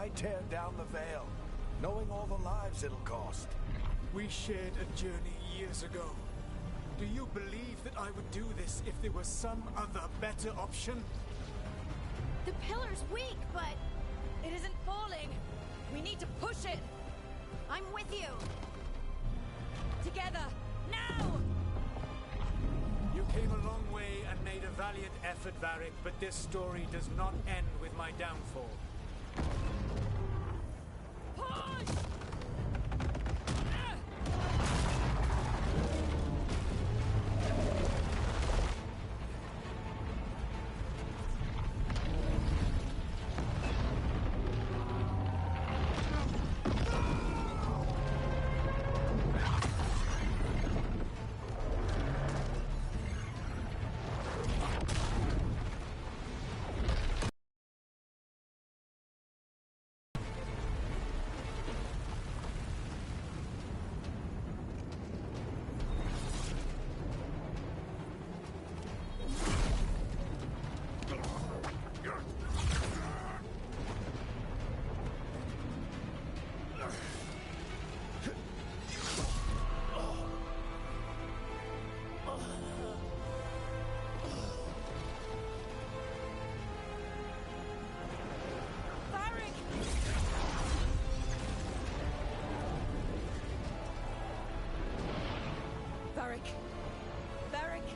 Why tear down the veil, knowing all the lives it'll cost? We shared a journey years ago. Do you believe that I would do this if there was some other better option? The pillar's weak, but it isn't falling. We need to push it. I'm with you. Together, now! You came a long way and made a valiant effort, Varric, but this story does not end with my downfall. Push! Varric! Varric!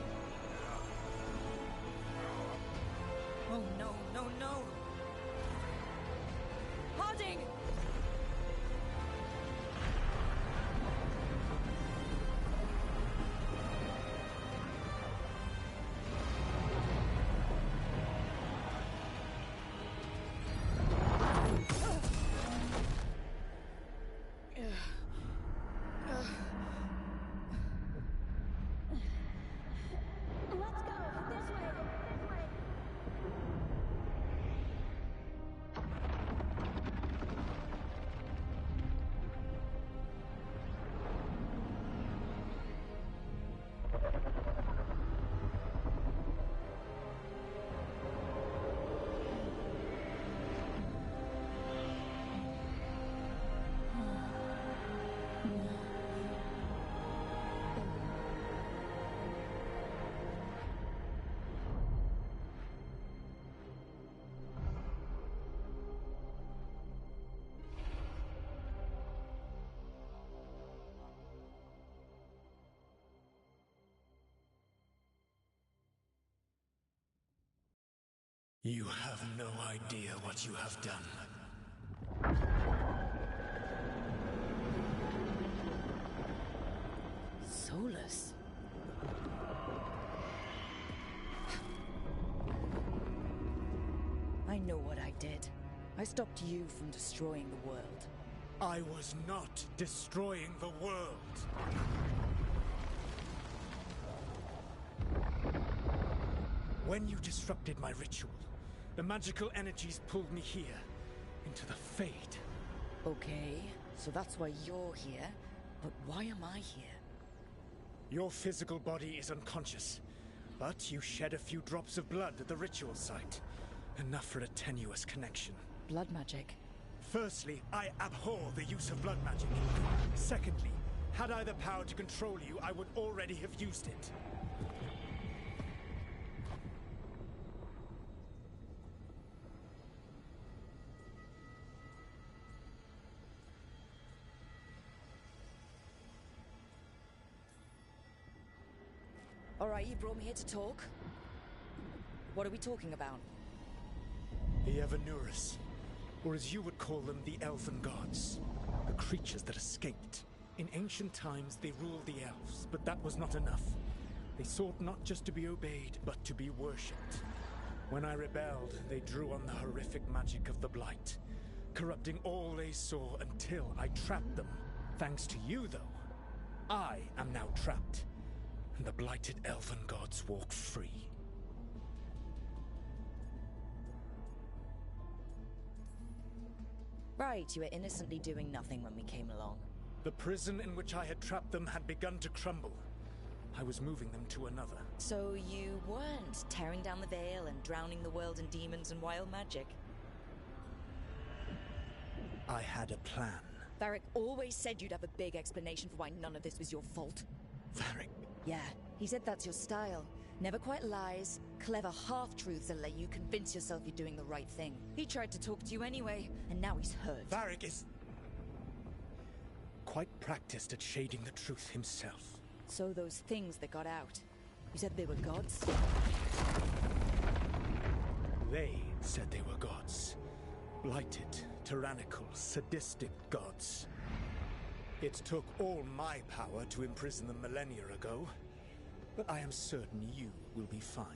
Oh no, no, no! Harding! You have no idea what you have done. Solus. I know what I did. I stopped you from destroying the world. I was not destroying the world. When you disrupted my ritual, the magical energies pulled me here, into the Fade. Okay, so that's why you're here, but why am I here? Your physical body is unconscious, but you shed a few drops of blood at the ritual site. Enough for a tenuous connection. Blood magic? Firstly, I abhor the use of blood magic. Secondly, had I the power to control you, I would already have used it. Alright, you brought me here to talk. What are we talking about? The Evanurus, or as you would call them, the Elven Gods. The creatures that escaped. In ancient times, they ruled the elves, but that was not enough. They sought not just to be obeyed, but to be worshipped. When I rebelled, they drew on the horrific magic of the Blight, corrupting all they saw until I trapped them. Thanks to you, though, I am now trapped, and the blighted Elven Gods walk free. Right, you were innocently doing nothing when we came along. The prison in which I had trapped them had begun to crumble. I was moving them to another. So you weren't tearing down the veil and drowning the world in demons and wild magic? I had a plan. Varric always said you'd have a big explanation for why none of this was your fault. Varric. Yeah, he said that's your style. Never quite lies, clever half-truths that let you convince yourself you're doing the right thing. He tried to talk to you anyway, and now he's hurt. Varric is quite practiced at shading the truth himself. So those things that got out, you said they were gods? They said they were gods. Blighted, tyrannical, sadistic gods. It took all my power to imprison them millennia ago, but I am certain you will be fine.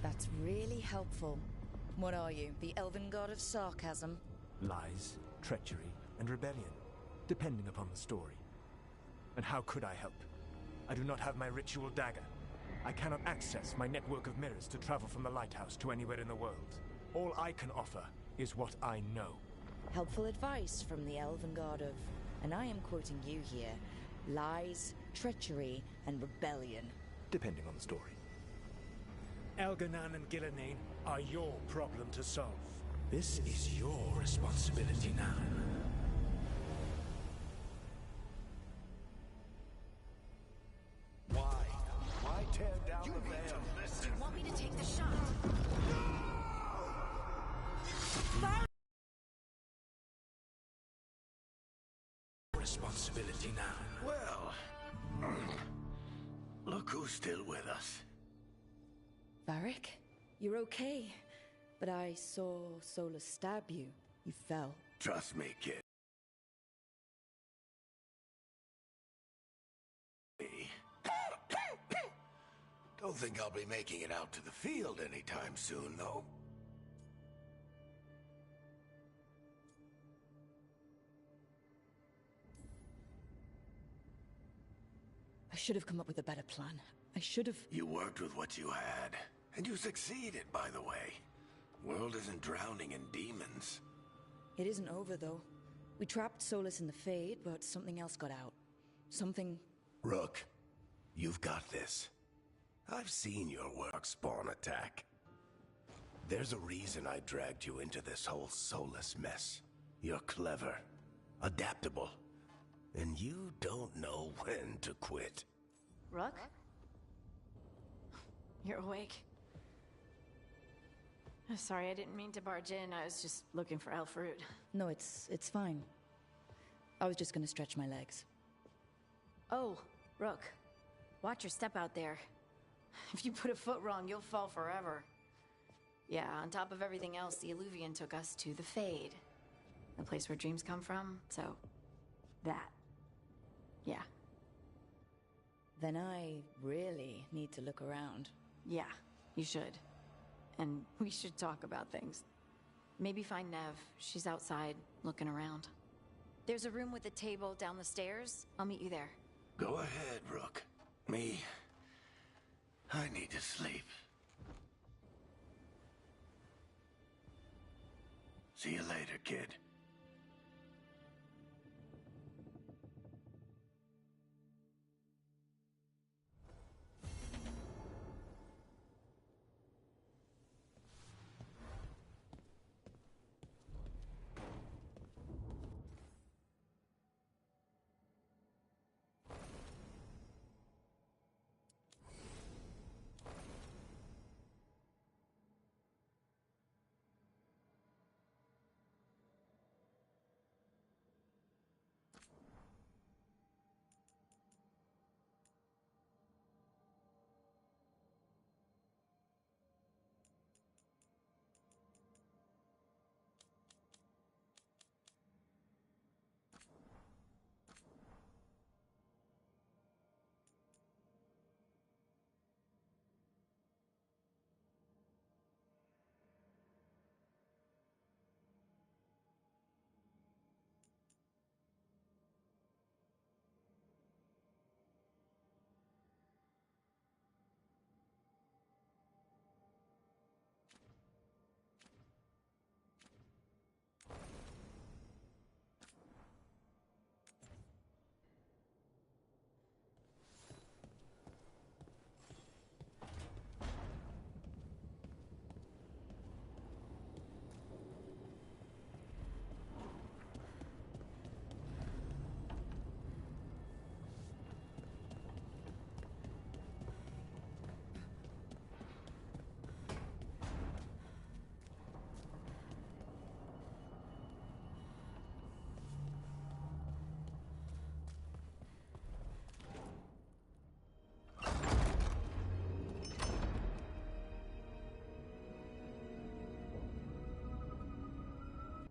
That's really helpful. What are you, the elven god of sarcasm? Lies, treachery, and rebellion, depending upon the story. And how could I help? I do not have my ritual dagger. I cannot access my network of mirrors to travel from the lighthouse to anywhere in the world. All I can offer is what I know. Helpful advice from the elven god of, and I am quoting you here, lies, treachery, and rebellion. Depending on the story. Elganan and Gillenane are your problem to solve. This is your responsibility now. Why tear down the veil? Do you want me to take the shot? Responsibility now. Well, look who's still with us. Varric, you're okay. But I saw Solus stab you. You fell. Trust me, kid. Don't think I'll be making it out to the field anytime soon, though. I should have come up with a better plan. I should have... You worked with what you had, and you succeeded, by the way. World isn't drowning in demons. It isn't over, though. We trapped Solus in the Fade, but something else got out. Something... Rook, you've got this. I've seen your work spawn attack. There's a reason I dragged you into this whole Solus mess. You're clever, adaptable, and you don't know when to quit. Rook? You're awake. Sorry, I didn't mean to barge in. I was just looking for Elfroot. No, it's fine. I was just gonna stretch my legs. Oh, Rook. Watch your step out there. If you put a foot wrong, you'll fall forever. Yeah, on top of everything else, the Illuvian took us to the Fade. The place where dreams come from, so... that. Yeah. Then I really need to look around. Yeah, you should. And we should talk about things. Maybe find Nev. She's outside, looking around. There's a room with a table down the stairs. I'll meet you there. Go ahead, Rook. Me... I need to sleep. See you later, kid.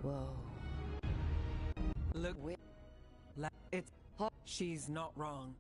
Whoa. Look, it's... She's not wrong.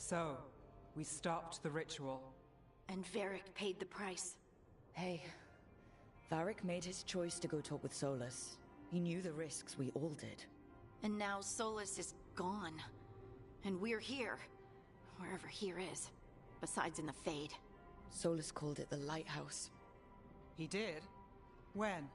So, we stopped the ritual. And Varric paid the price. Hey, Varric made his choice to go talk with Solus. He knew the risks, we all did. And now Solus is gone. And we're here. Wherever here is. Besides in the Fade. Solus called it the Lighthouse. He did? When?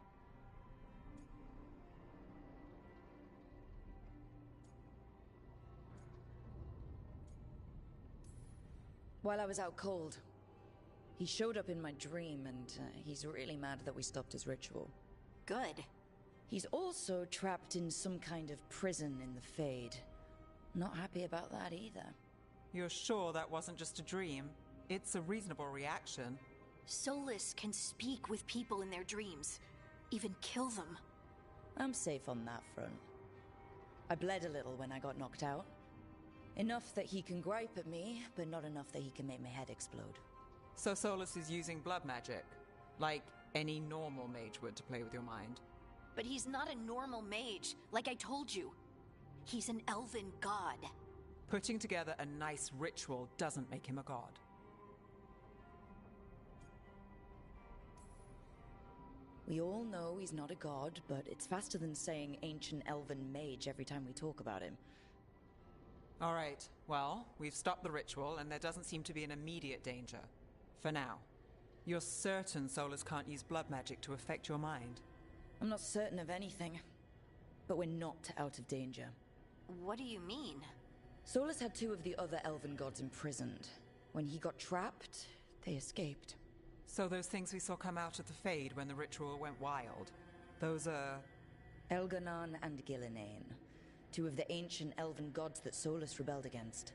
While I was out cold. He showed up in my dream, and he's really mad that we stopped his ritual. Good. He's also trapped in some kind of prison in the Fade. Not happy about that either. You're sure that wasn't just a dream? It's a reasonable reaction. Solus can speak with people in their dreams. Even kill them. I'm safe on that front. I bled a little when I got knocked out. Enough that he can gripe at me, but not enough that he can make my head explode. So Solus is using blood magic? Like any normal mage would to play with your mind? But he's not a normal mage, like I told you. He's an elven god. Putting together a nice ritual doesn't make him a god. We all know he's not a god, but it's faster than saying ancient elven mage every time we talk about him. Alright, well, we've stopped the ritual and there doesn't seem to be an immediate danger. For now. You're certain Solus can't use blood magic to affect your mind? I'm not certain of anything, but we're not out of danger. What do you mean? Solus had two of the other elven gods imprisoned. When he got trapped, they escaped. So those things we saw come out of the Fade when the ritual went wild, those are... Elganon and Gillinane, two of the ancient elven gods that Solus rebelled against.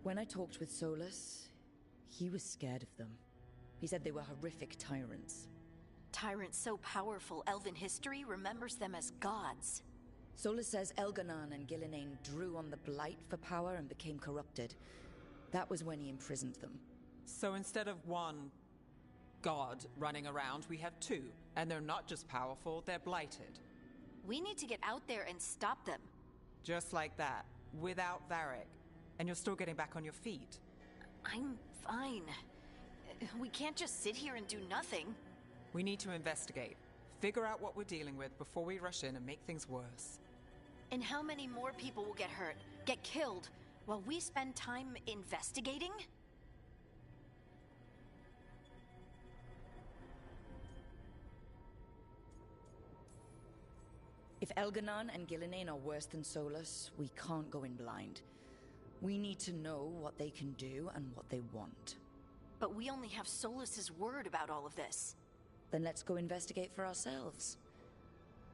When I talked with Solus, he was scared of them. He said they were horrific tyrants. Tyrants so powerful, elven history remembers them as gods. Solus says Elganon and Gillinane drew on the Blight for power and became corrupted. That was when he imprisoned them. So instead of one god running around, we have two. And they're not just powerful, they're blighted. We need to get out there and stop them. Just like that, without Varric. And you're still getting back on your feet. I'm fine. We can't just sit here and do nothing. We need to investigate. Figure out what we're dealing with before we rush in and make things worse. And how many more people will get hurt, get killed, while we spend time investigating? If If Elganon and Gillinane are worse than Solus, we can't go in blind. We need to know what they can do and what they want. But we only have Solus's word about all of this. Then let's go investigate for ourselves.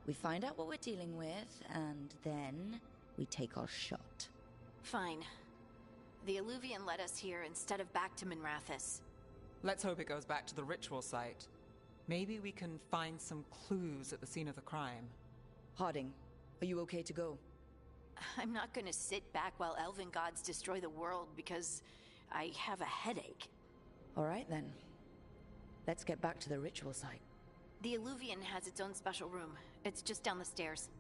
We find out what we're dealing with, and then we take our shot. Fine. The Illuvian led us here instead of back to Minrathous. Let's hope it goes back to the ritual site. Maybe we can find some clues at the scene of the crime. Harding, are you okay to go? I'm not gonna sit back while elven gods destroy the world because I have a headache. All right then. Let's get back to the ritual site. The Illuvian has its own special room. It's just down the stairs.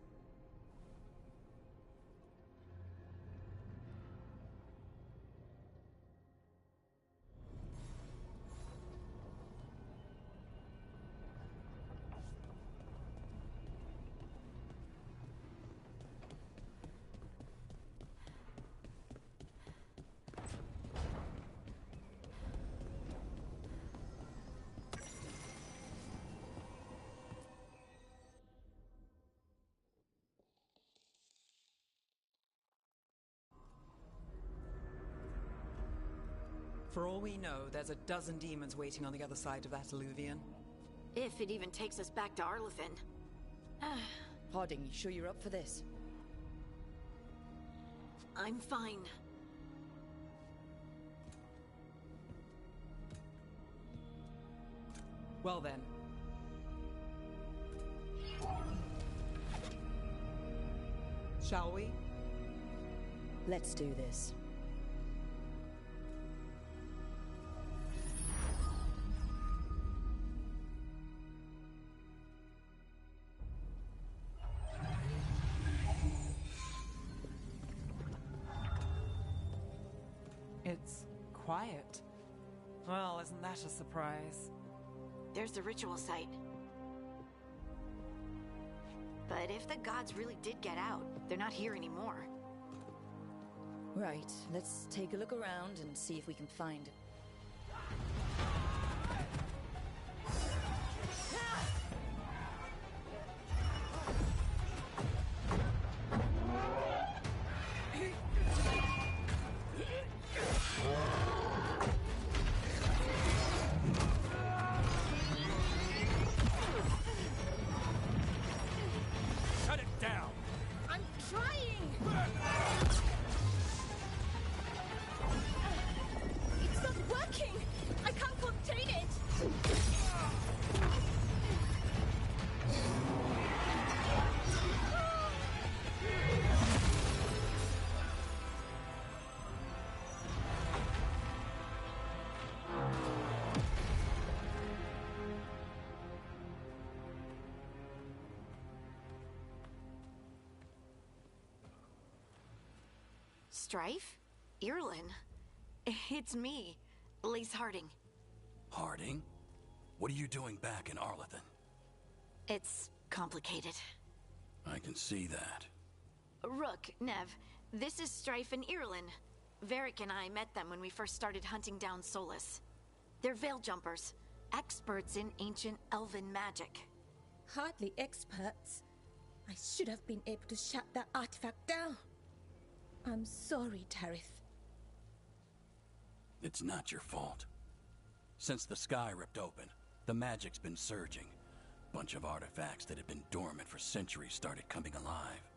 For all we know, there's a dozen demons waiting on the other side of that Illuvian. If it even takes us back to Arlathan. Harding, you sure you're up for this? I'm fine. Well then. Shall we? Let's do this. It's quiet. Well, isn't that a surprise? There's the ritual site. But if the gods really did get out, they're not here anymore. Right, let's take a look around and see if we can find... Shut it down! I'm trying! It's not working! I can't contain it! Strife? Irlin? It's me, Lace Harding. Harding? What are you doing back in Arlathan? It's complicated. I can see that. Rook, Nev, this is Strife and Irlin. Varric and I met them when we first started hunting down Solus. They're Veil Jumpers, experts in ancient elven magic. Hardly experts. I should have been able to shut that artifact down. I'm sorry, Tarith. It's not your fault. Since the sky ripped open, the magic's been surging. Bunch of artifacts that had been dormant for centuries started coming alive.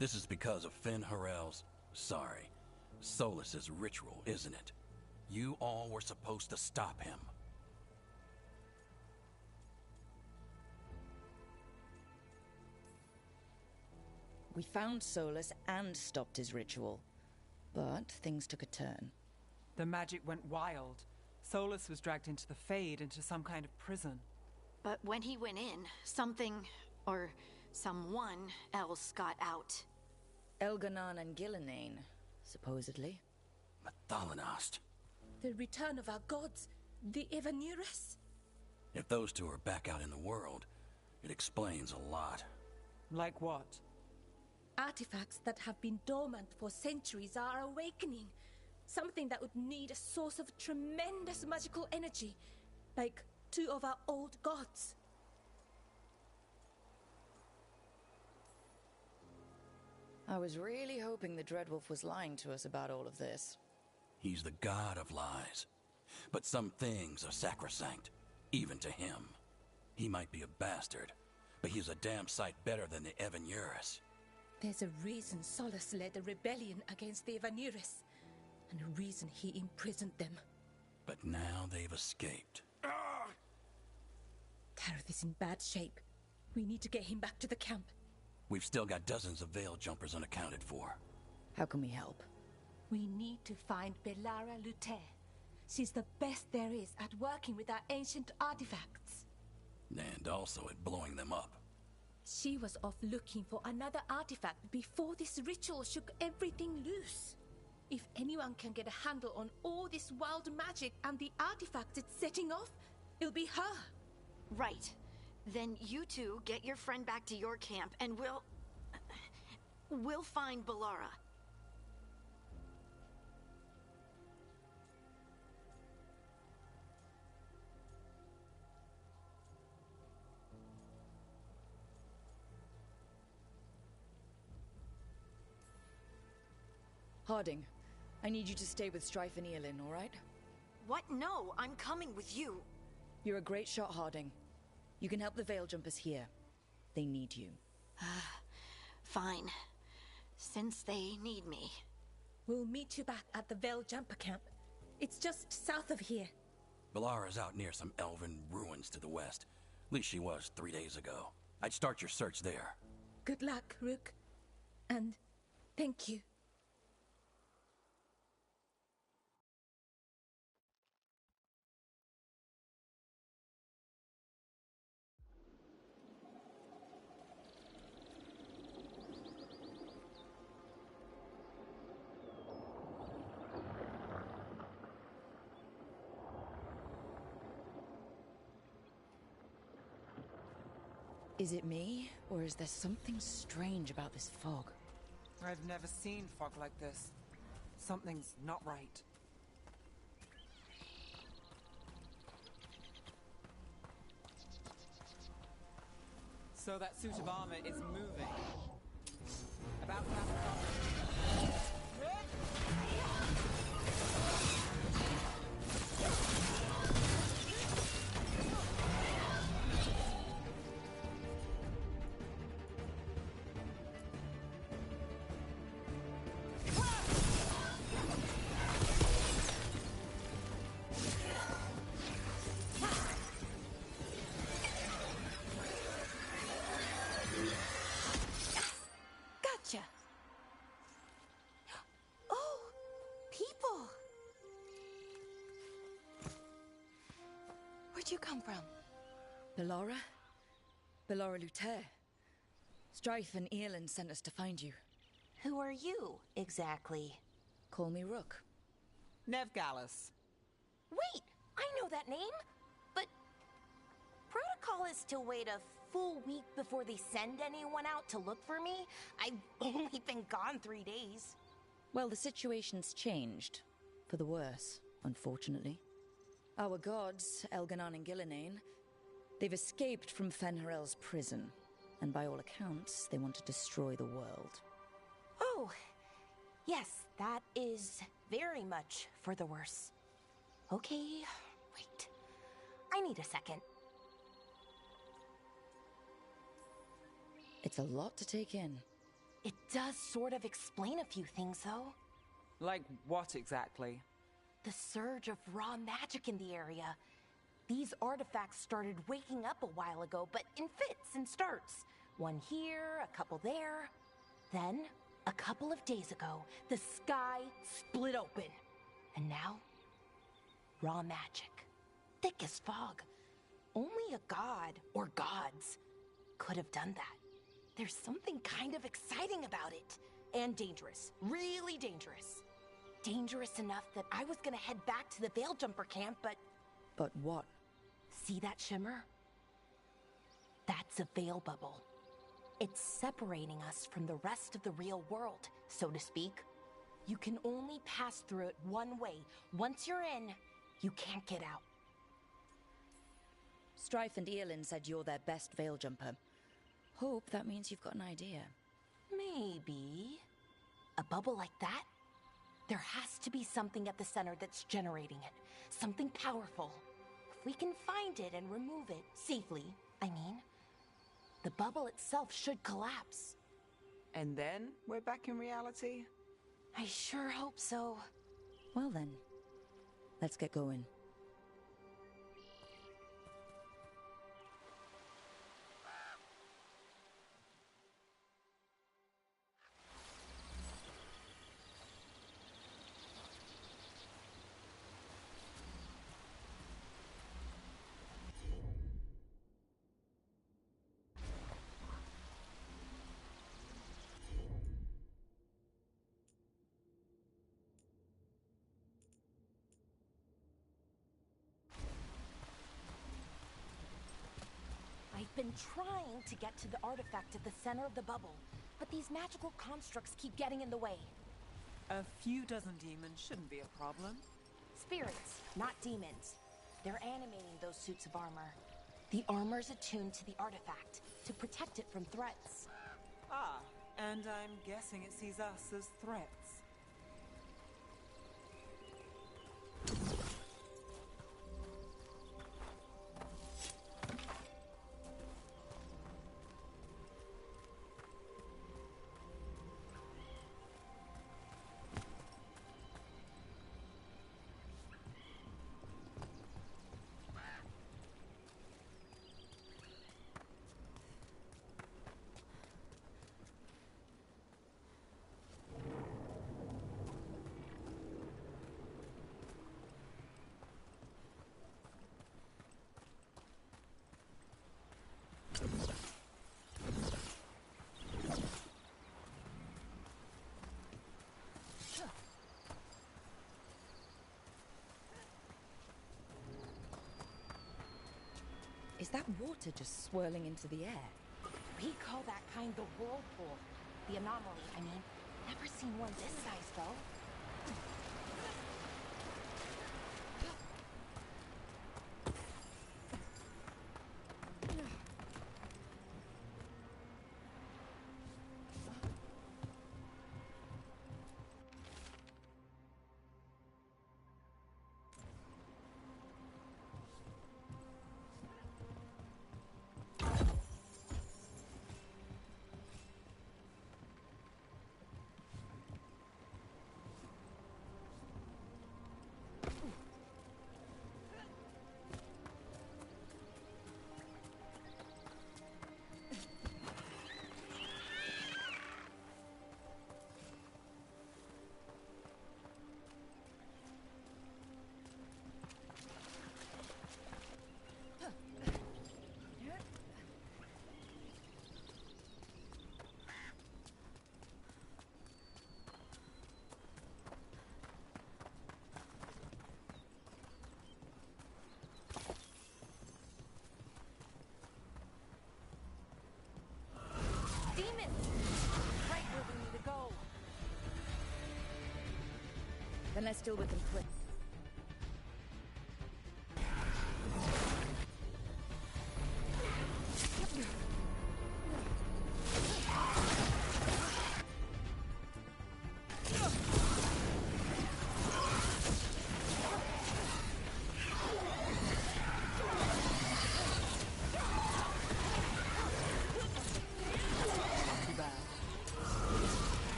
This is because of Finn Harel's... sorry, Solus's ritual, isn't it? You all were supposed to stop him. We found Solus and stopped his ritual. But things took a turn. The magic went wild. Solus was dragged into the Fade, into some kind of prison. But when he went in, something, or someone else got out. Elganon and Gillinane, supposedly. Mathalanost. The return of our gods, the Evanurus. If those two are back out in the world, it explains a lot. Like what? Artifacts that have been dormant for centuries are awakening. Something that would need a source of tremendous magical energy, like two of our old gods. I was really hoping the Dreadwolf was lying to us about all of this. He's the god of lies. But some things are sacrosanct, even to him. He might be a bastard, but he's a damn sight better than the Evanuris. There's a reason Solus led a rebellion against the Evanuris, and a reason he imprisoned them. But now they've escaped. Kareth is in bad shape. We need to get him back to the camp. We've still got dozens of Veil Jumpers unaccounted for. How can we help? We need to find Bellara Luther. She's the best there is at working with our ancient artifacts. And also at blowing them up. She was off looking for another artifact before this ritual shook everything loose. If anyone can get a handle on all this wild magic and the artifacts it's setting off, it'll be her. Right. Then you two get your friend back to your camp and we'll find Bellara. Harding, I need you to stay with Strife and Eolin, all right? What? No, I'm coming with you. You're a great shot, Harding. You can help the Veil Jumpers here. They need you. Fine. Since they need me. We'll meet you back at the Veil Jumper camp. It's just south of here. Bellara's out near some elven ruins to the west. At least she was 3 days ago. I'd start your search there. Good luck, Rook. And thank you. Is it me, or is there something strange about this fog? I've never seen fog like this. Something's not right. So that suit of armor is moving. About to happen. Gotcha. Oh, people. Where'd you come from? Bellara? Bellara Luther. Strife and Eolin sent us to find you. Who are you, exactly? Call me Rook. Nev Gallus. Wait, I know that name! But protocol is to wait a full week before they send anyone out to look for me. I've only been gone 3 days. Well, the situation's changed. For the worse, unfortunately. Our gods, Elganon and Gillinane, they've escaped from Fen'Harel's prison. And by all accounts, they want to destroy the world. Oh, yes, that is very much for the worse. Okay, wait. I need a second. It's a lot to take in. It does sort of explain a few things, though. Like what exactly? The surge of raw magic in the area. These artifacts started waking up a while ago, but in fits and starts. One here, a couple there. Then, a couple of days ago, the sky split open. And now, raw magic. Thick as fog. Only a god, or gods, could have done that. There's something kind of exciting about it. And dangerous. Really dangerous. Dangerous enough that I was gonna head back to the Veil Jumper camp, but... But what? See that shimmer? That's a veil bubble. It's separating us from the rest of the real world, so to speak. You can only pass through it one way. Once you're in, you can't get out. Strife and Eolin said you're their best Veil Jumper. Hope that means you've got an idea. Maybe a bubble like that? There has to be something at the center that's generating it. Something powerful. If we can find it and remove it safely, I mean, the bubble itself should collapse. And then we're back in reality? I sure hope so. Well then, let's get going. I've been trying to get to the artifact at the center of the bubble, but these magical constructs keep getting in the way. A few dozen demons shouldn't be a problem. Spirits, not demons. They're animating those suits of armor. The armor's attuned to the artifact, to protect it from threats. Ah, and I'm guessing it sees us as threats. Is that water just swirling into the air? We call that kind the whirlpool. The anomaly, I mean. Never seen one this size, though. Then let's deal with them quick.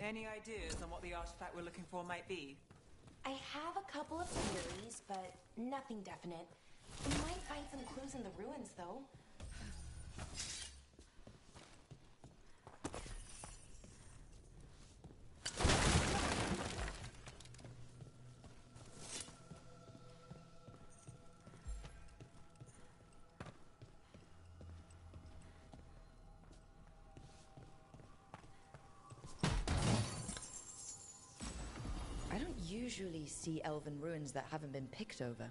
Any ideas on what the artifact we're looking for might be? I have a couple of theories, but nothing definite. We might find some clues in the ruins, though. usually see elven ruins that haven't been picked over.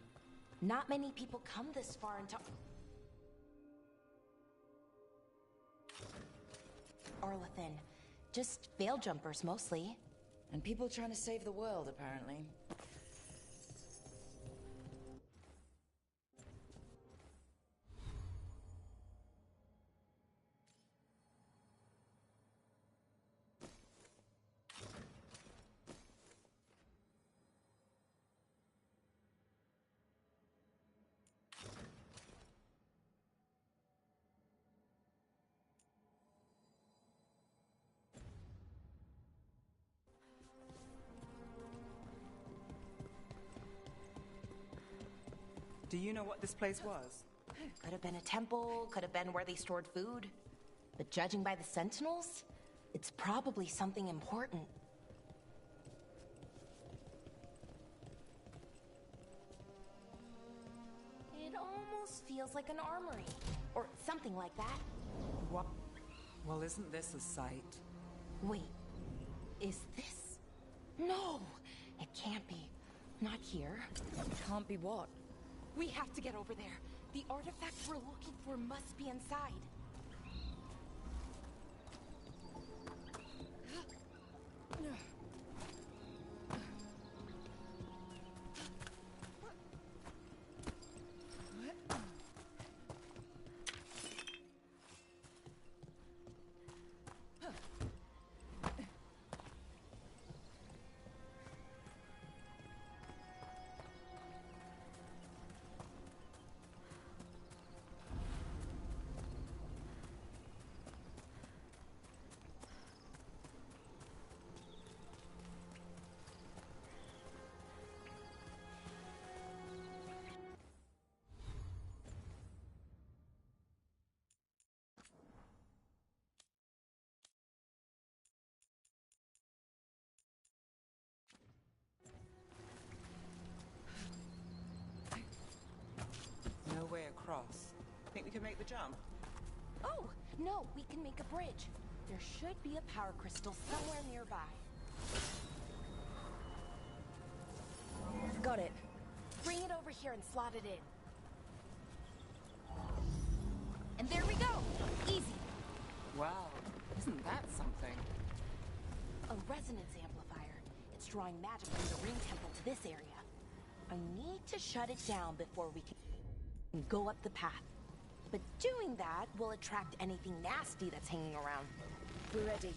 Not many people come this far into Arlathan. Just veil jumpers, mostly. And people trying to save the world, apparently. Do you know what this place was? Could have been a temple, could have been where they stored food. But judging by the sentinels, it's probably something important. It almost feels like an armory, or something like that. What? Well, isn't this a sight? Wait, is this? No, it can't be. Not here. Can't be what? We have to get over there. The artifact we're looking for must be inside. No way across. Think we can make the jump? Oh, no, we can make a bridge. There should be a power crystal somewhere nearby. Got it. Bring it over here and slot it in. And there we go! Easy. Wow, isn't that something? A resonance amplifier. It's drawing magic from the ring temple to this area. I need to shut it down before we can go up the path. But doing that will attract anything nasty that's hanging around. We're ready.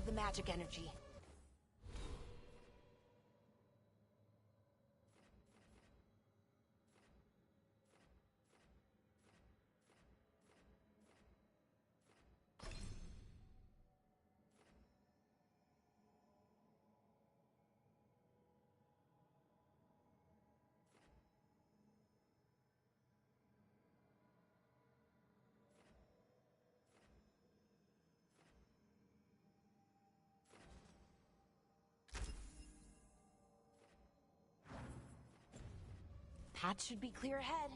The magic energy. Path should be clear ahead.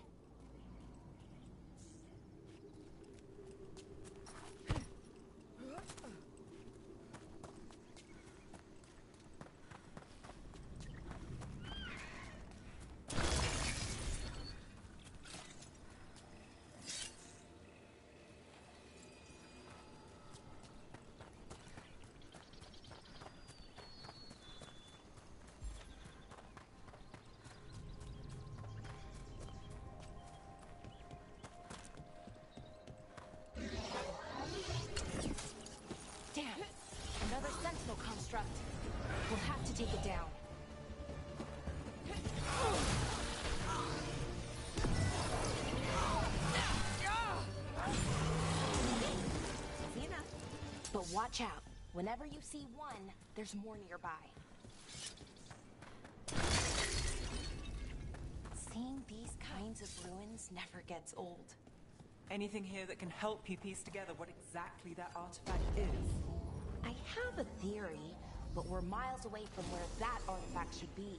Damn! Another Sentinel construct. We'll have to take it down. Easy enough. But watch out. Whenever you see one, there's more nearby. Seeing these kinds of ruins never gets old. Anything here that can help you piece together what exactly that artifact is? I have a theory, but we're miles away from where that artifact should be.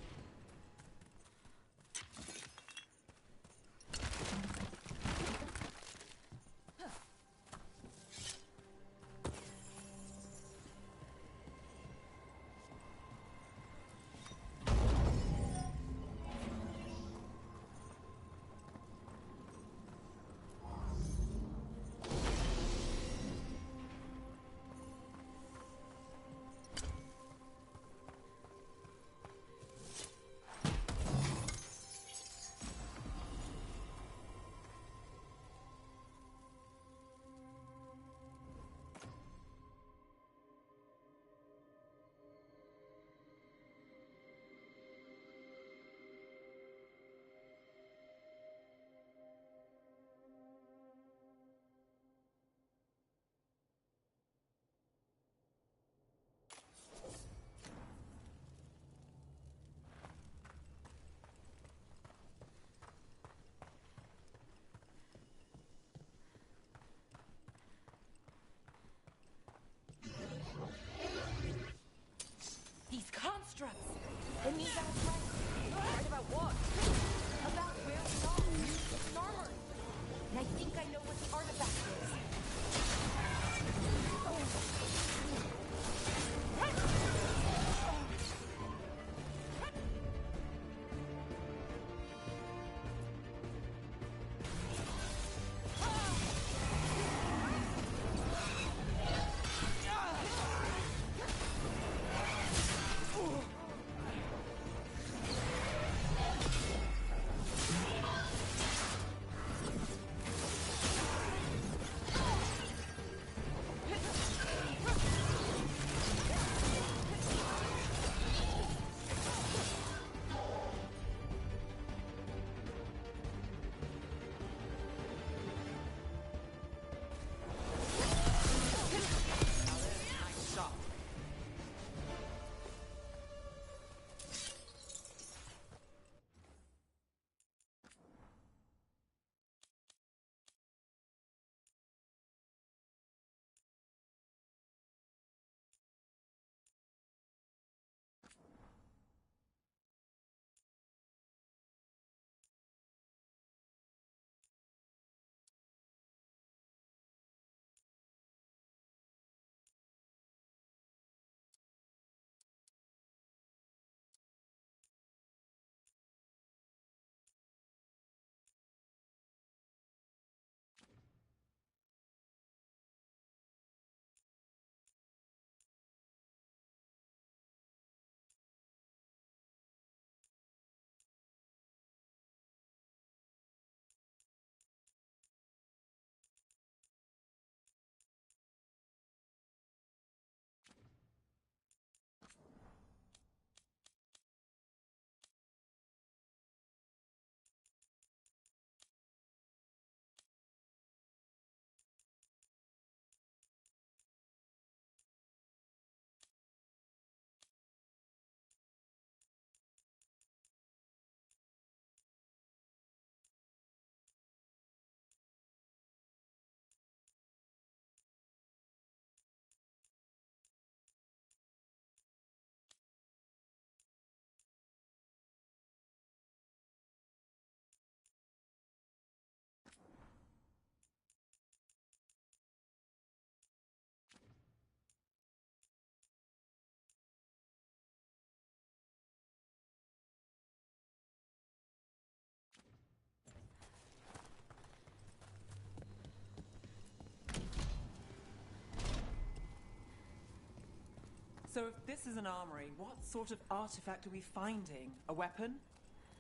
So if this is an armory, what sort of artifact are we finding? A weapon?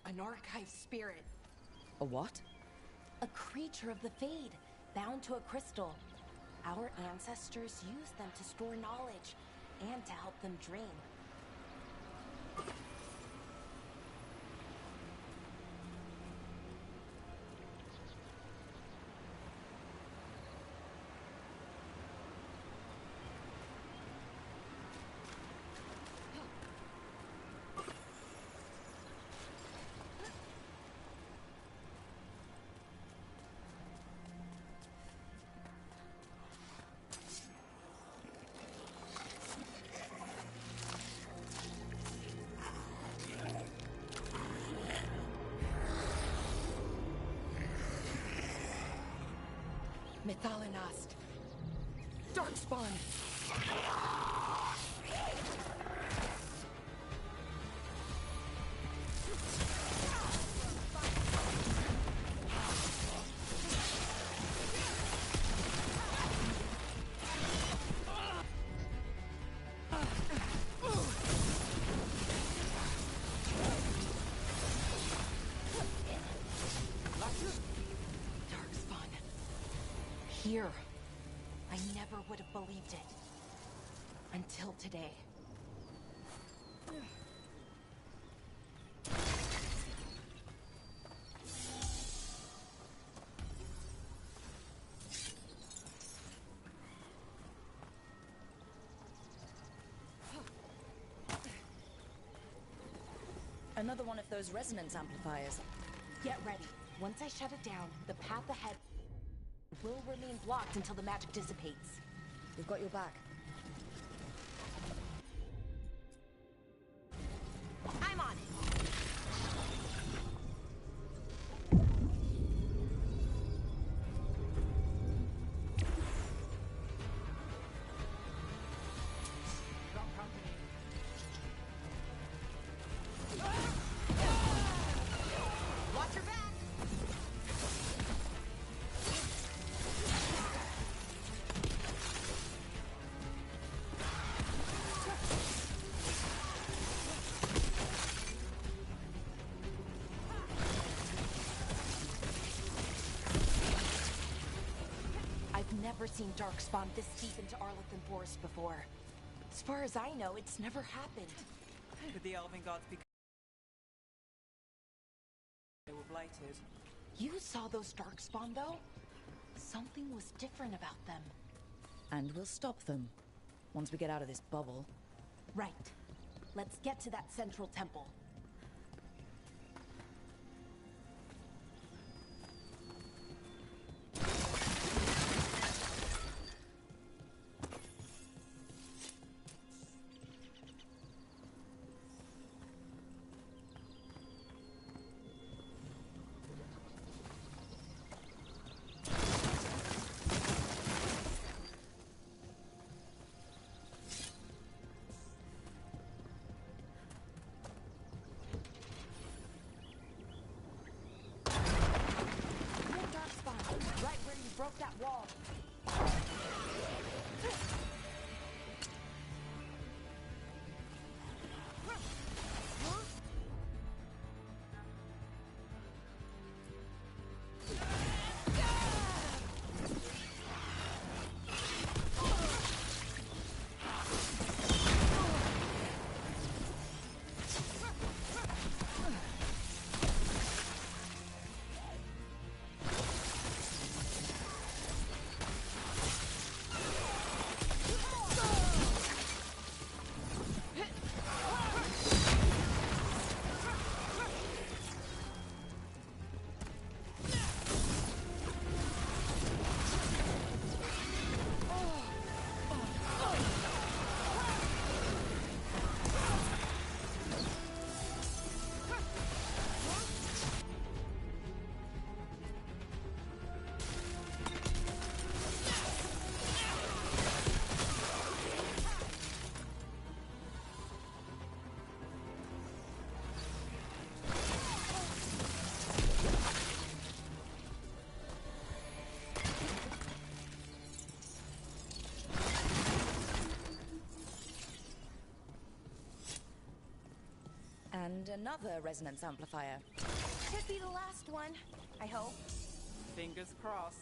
An archive spirit. A what? A creature of the Fade, bound to a crystal. Our ancestors used them to store knowledge and to help them dream. Mythalinast. Darkspawn. Here. I never would have believed it. Until today. Another one of those resonance amplifiers. Get ready. Once I shut it down, the path ahead will remain blocked until the magic dissipates. We've got your back. I'm on it! Watch your back! I've never seen Darkspawn this deep into Arlathan Forest before. As far as I know, it's never happened. Could the Elven gods be... They were blighted. You saw those Darkspawn, though? Something was different about them. And we'll stop them. Once we get out of this bubble. Right. Let's get to that central temple. And another resonance amplifier. Could be the last one, I hope. Fingers crossed.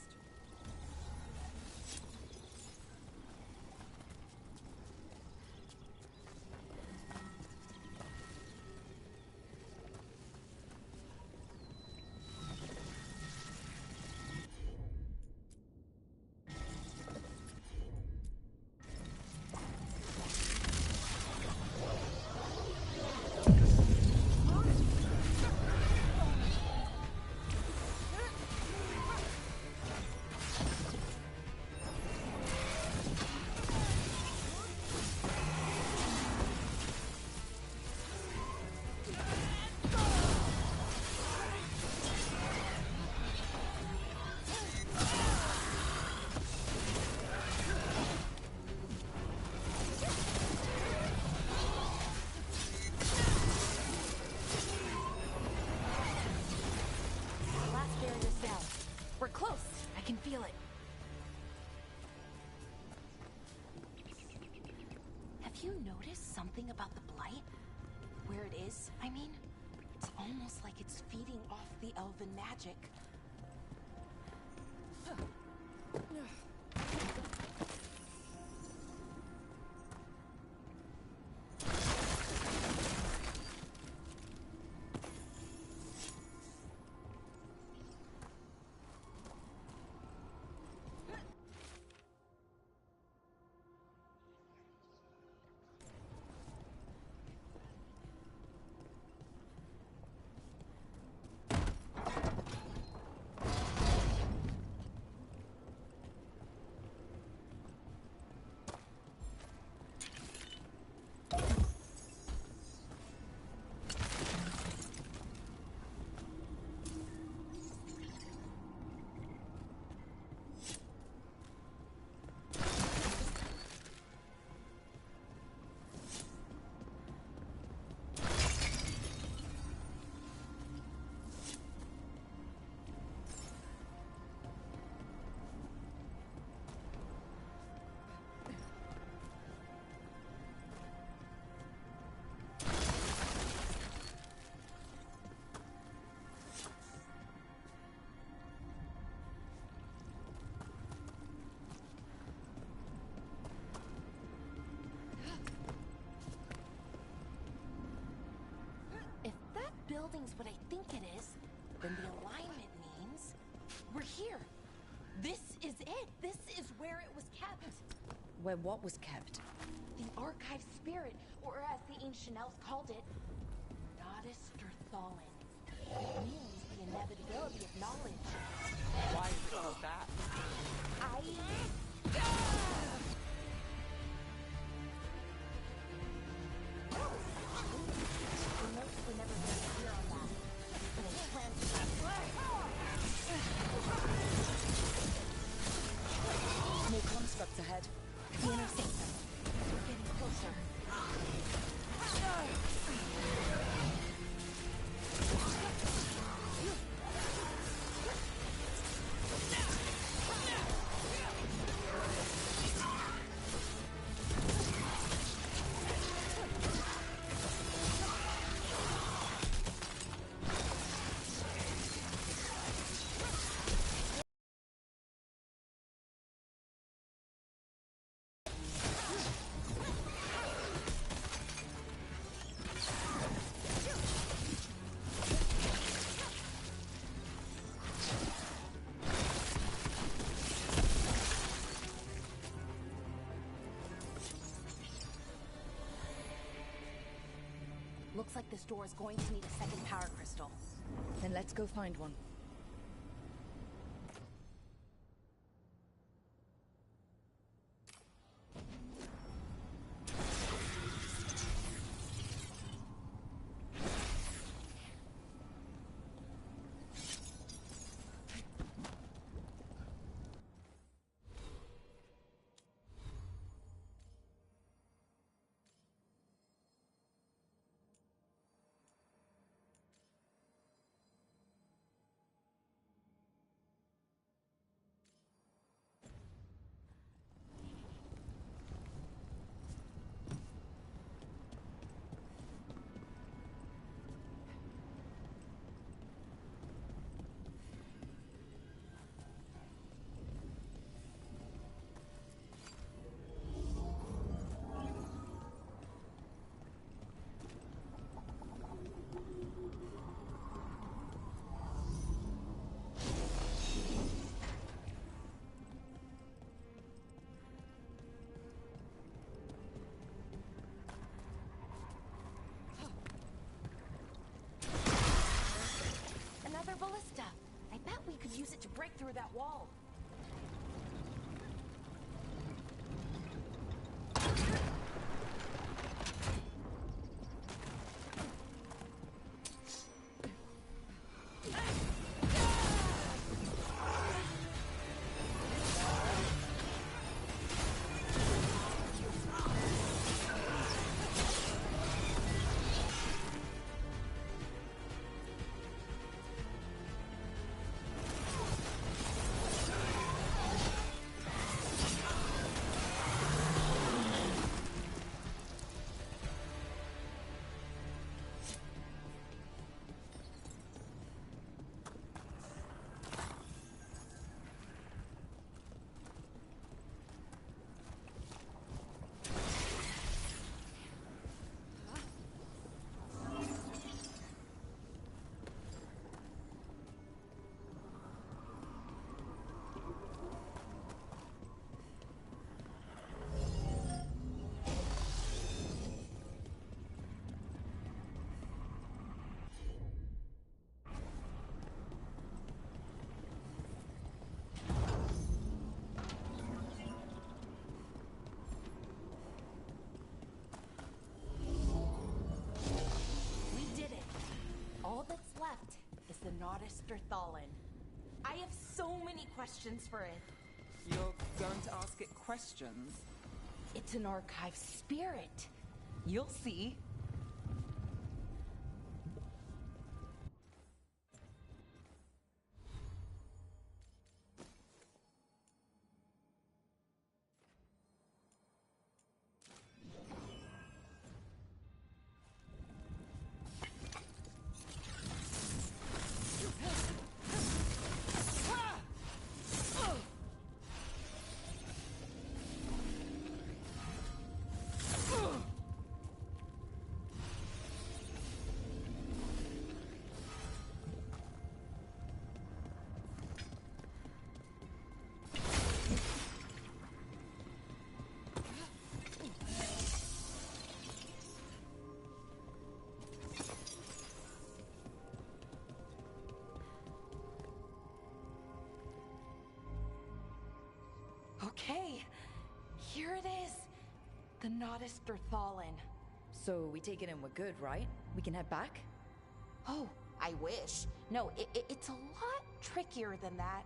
Have you noticed something about the Blight? Where it is, I mean? It's almost like it's feeding off the elven magic. Building's what I think it is, then the alignment means we're here. This is it. This is where it was kept. Where what was kept? The archive spirit, or as the ancient elves called it, Goddess Derthalin. It means the inevitability of knowledge. Why is it called that? More constructs ahead. The intersection. We're getting closer. Looks like this door is going to need a second power crystal. Then let's go find one. through that wall. The Nodus Thallen. I have so many questions for it. You're going to ask it questions? It's an archive spirit. You'll see. Okay, here it is. The Nodus Thallen. So we take it and we're good, right? We can head back? Oh, I wish. No, it's a lot trickier than that.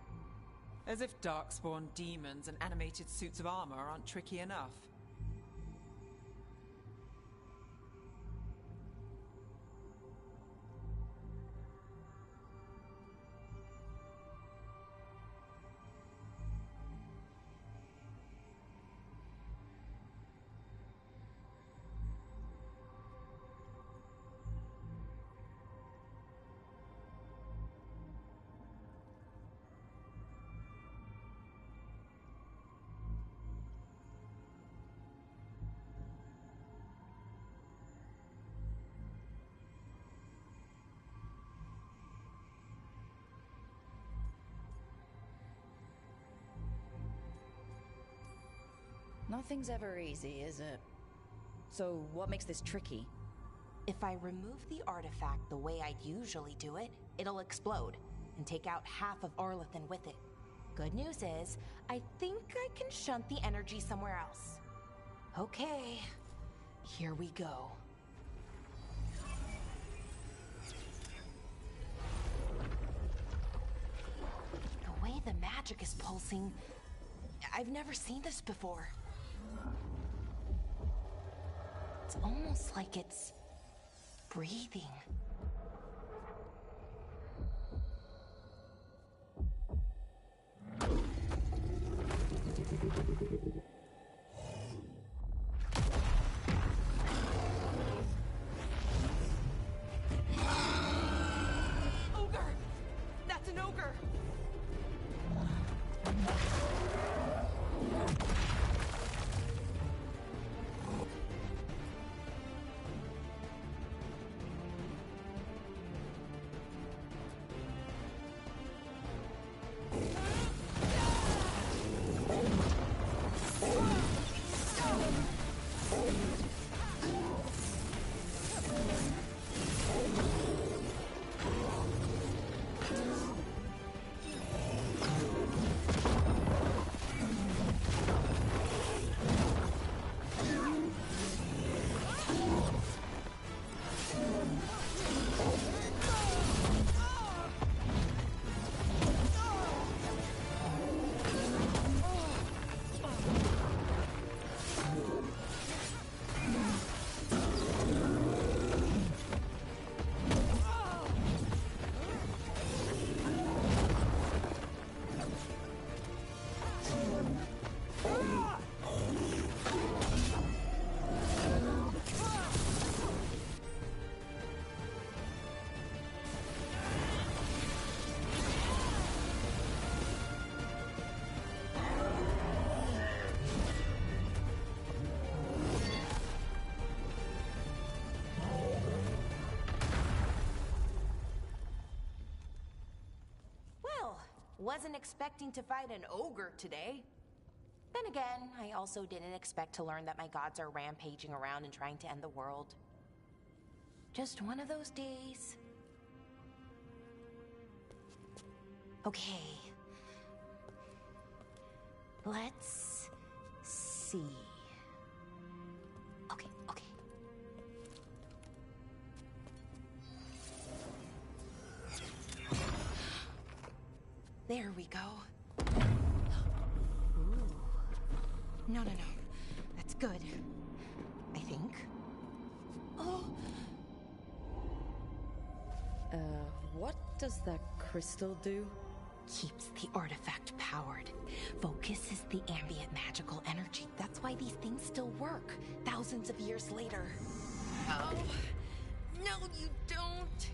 As if darkspawn demons and animated suits of armor aren't tricky enough. Nothing's ever easy, is it? So what makes this tricky? If I remove the artifact the way I'd usually do it, it'll explode and take out half of Arlathan with it. Good news is, I think I can shunt the energy somewhere else. Okay, here we go. The way the magic is pulsing, I've never seen this before. It's almost like it's breathing. Ogre! That's an ogre! Wasn't expecting to fight an ogre today. Then again, I also didn't expect to learn that my gods are rampaging around and trying to end the world. Just one of those days. Okay. Let's see. Okay. There we go. Ooh. No. That's good. I think. Oh! What does that crystal do? Keeps the artifact powered. Focuses the ambient magical energy. That's why these things still work, thousands of years later. Oh! No, you don't!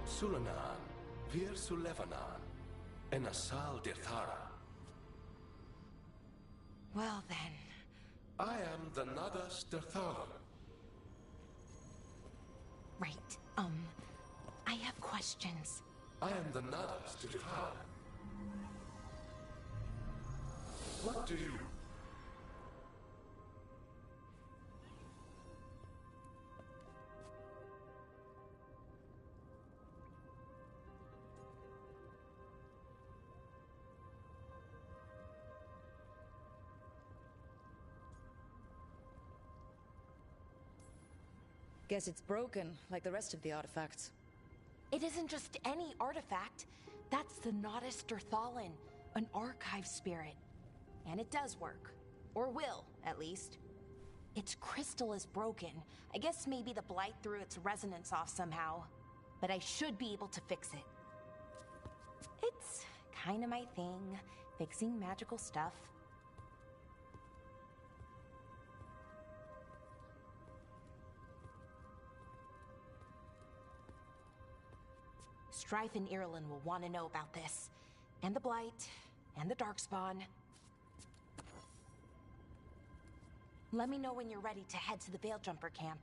Sulanan, Vir Sulevanan, and Asal Dirthara. Well then. I am the Nadas Dirthalan. Right, I have questions. I am the Nadas Dirthalan. What do you... Guess it's broken, like the rest of the artifacts. It isn't just any artifact. That's the Nadas Dirthalan, an archive spirit. And it does work. Or will, at least. Its crystal is broken. I guess maybe the Blight threw its resonance off somehow. But I should be able to fix it. It's kinda my thing, fixing magical stuff. Strife and Irulan will want to know about this. And the Blight, and the Darkspawn. Let me know when you're ready to head to the Veil-Jumper camp.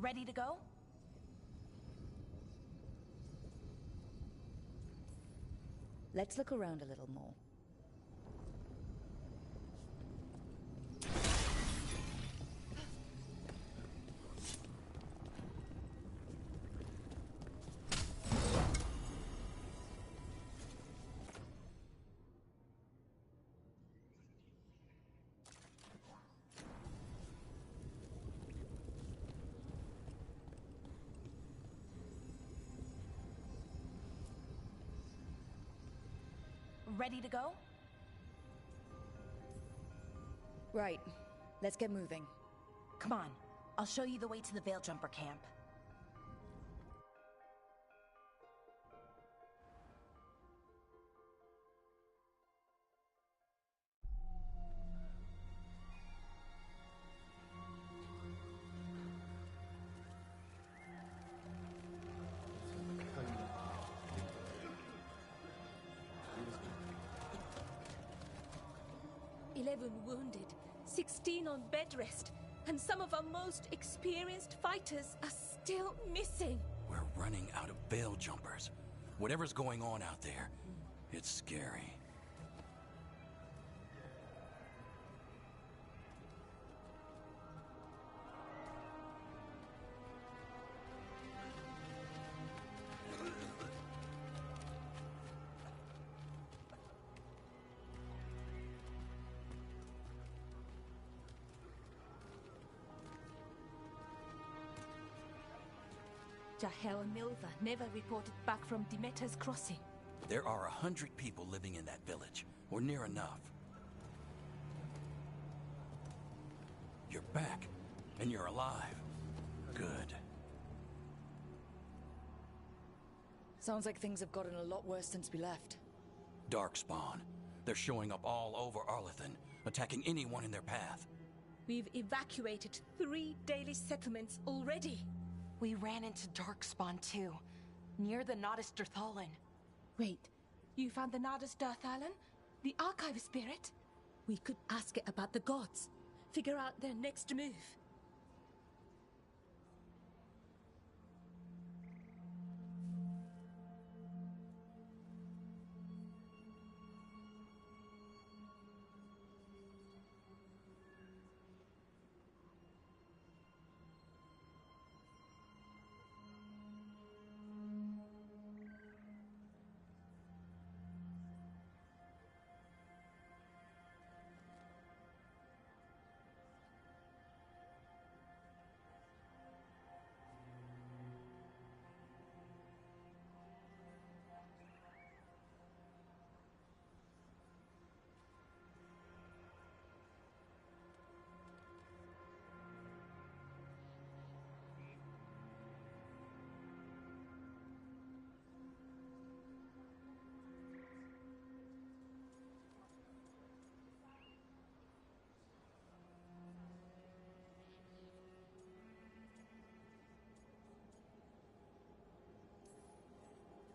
Ready to go? Let's look around a little more. Ready to go? Right. Let's get moving. Come on. I'll show you the way to the Veil-Jumper camp. Wounded, 16 on bed rest, and some of our most experienced fighters are still missing. We're running out of Veil Jumpers. Whatever's going on out there, it's scary. Jahel and Milva never reported back from Demeter's crossing. There are 100 people living in that village, or near enough. You're back, and you're alive. Good. Sounds like things have gotten a lot worse since we left. Darkspawn. They're showing up all over Arlathan, attacking anyone in their path. We've evacuated 3 Dalish settlements already. We ran into Darkspawn too, near the Nodus Dirthalan. Wait, you found the Nodus Dirthalan? The Archive Spirit? We could ask it about the gods. Figure out their next move.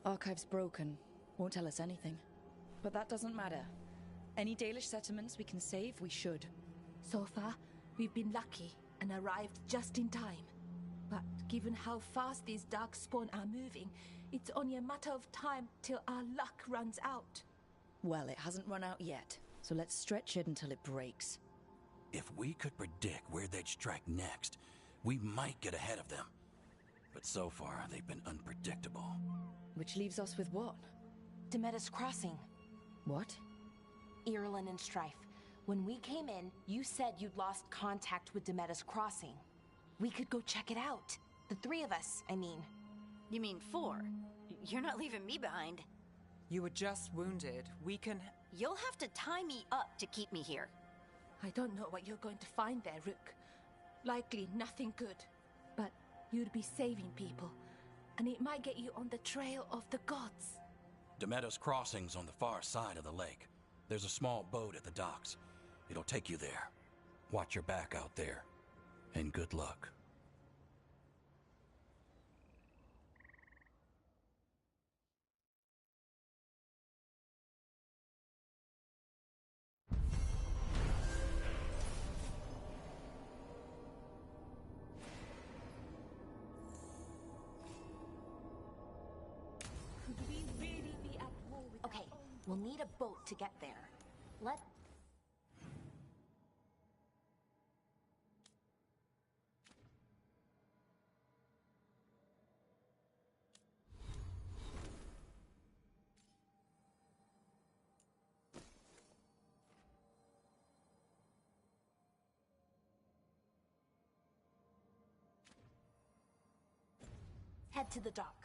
Archive's broken. Won't tell us anything. But that doesn't matter. Any Dalish settlements we can save, we should. So far, we've been lucky and arrived just in time. But given how fast these Darkspawn are moving, it's only a matter of time till our luck runs out. Well, it hasn't run out yet, so let's stretch it until it breaks. If we could predict where they'd strike next, we might get ahead of them. But so far, they've been unpredictable. Which leaves us with what? Demeter's crossing. What? Irulan and Strife. When we came in, you said you'd lost contact with Demeter's crossing. We could go check it out. The 3 of us, I mean. You mean 4? You're not leaving me behind. You were just wounded. We can... You'll have to tie me up to keep me here. I don't know what you're going to find there, Rook. Likely nothing good. But you'd be saving people. And it might get you on the trail of the gods. Demeter's crossing's on the far side of the lake. There's a small boat at the docks. It'll take you there. Watch your back out there. And good luck. Could we really be at war with Okay, we'll need a boat to get there. Let... Head to the dock.